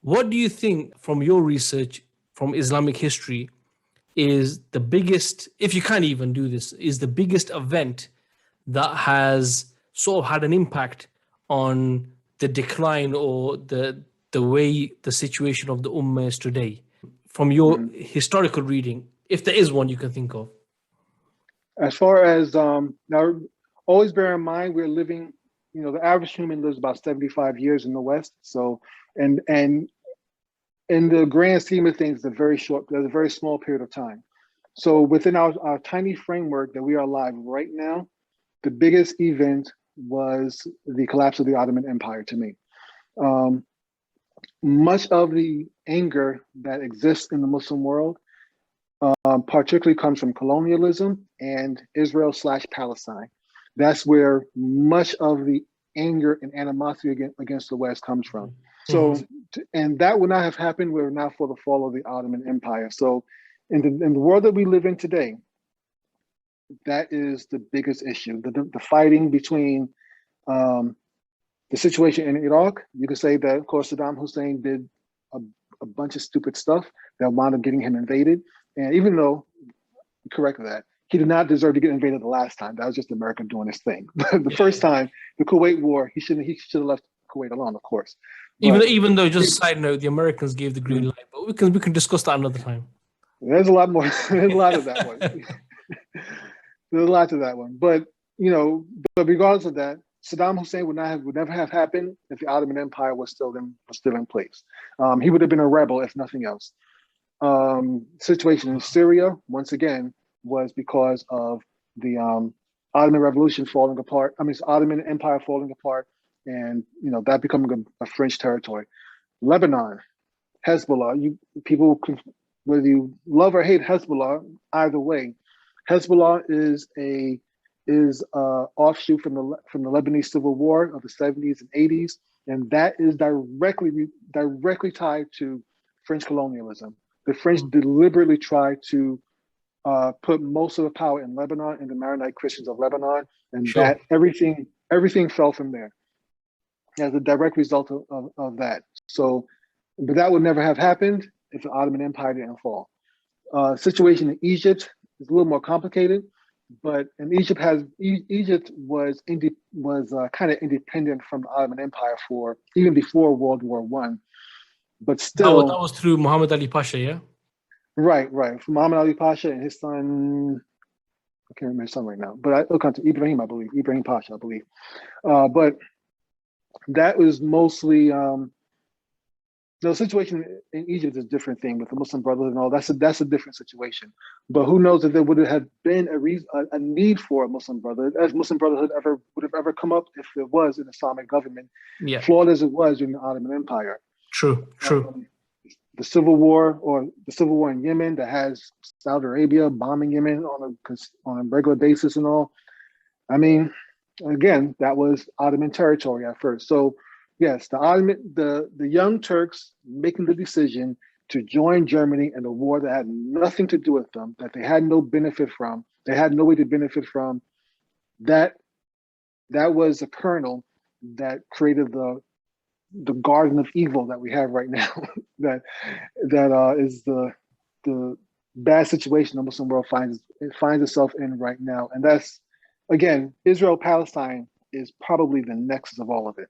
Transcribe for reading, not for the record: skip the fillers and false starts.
What do you think, from your research, from Islamic history, is the biggest, if you can't even do this, is the biggest event that has sort of had an impact on the decline or the way the situation of the Ummah is today? From your historical reading, if there is one you can think of. As far as, now, always bear in mind, we're living, the average human lives about 75 years in the West. So, and in the grand scheme of things, there's a very small period of time. So within our tiny framework that we are alive right now, the biggest event was the collapse of the Ottoman Empire to me. Much of the anger that exists in the Muslim world particularly comes from colonialism and Israel/Palestine. That's where much of the anger and animosity against the West comes from. So, and that would not have happened were it not for the fall of the Ottoman Empire. So in the world that we live in today, that is the biggest issue. The fighting between the situation in Iraq. You could say that, of course, Saddam Hussein did a bunch of stupid stuff that wound up getting him invaded. And even though, correct that, he did not deserve to get invaded the last time. That was just America doing his thing. The first time, the Kuwait War, he should have left Kuwait alone, of course. But Even though, just a side note, the Americans gave the green light, but we can discuss that another time. There's a lot more. There's a lot of that one. There's a lot to that one. But but regardless of that, Saddam Hussein would never have happened if the Ottoman Empire was still in place. He would have been a rebel, if nothing else. Situation in Syria, once again, was because of the Ottoman Revolution falling apart. Ottoman Empire falling apart, and that becoming a French territory. Lebanon, Hezbollah. Whether you love or hate Hezbollah, either way, Hezbollah is a offshoot from the Lebanese Civil War of the 70s and 80s, and that is directly tied to French colonialism. The French deliberately tried to put most of the power in Lebanon and the Maronite Christians of Lebanon, and that everything fell from there as a direct result of that. So, but that would never have happened if the Ottoman Empire didn't fall. Situation in Egypt is a little more complicated, but Egypt was kind of independent from the Ottoman Empire even before World War I. But still, that was through Muhammad Ali Pasha, yeah? Right. From Muhammad Ali Pasha and his son, I can't remember his son right now, but it'll come to Ibrahim Pasha, I believe. But that was mostly, the situation in Egypt is a different thing with the Muslim Brotherhood and all. That's a different situation. But who knows if there would have been a need for a Muslim Brotherhood, as Muslim Brotherhood would have ever come up if there was an Islamic government, flawed as it was during the Ottoman Empire. True. The civil war in Yemen that has Saudi Arabia bombing Yemen on a regular basis and all. Again, that was Ottoman territory at first. So yes, the Young Turks making the decision to join Germany in a war that had nothing to do with them, that they had no benefit from, they had no way to benefit from, that was a kernel that created the garden of evil that we have right now. that is the bad situation the Muslim world finds itself in right now. And that's, again, Israel-Palestine is probably the nexus of all of it.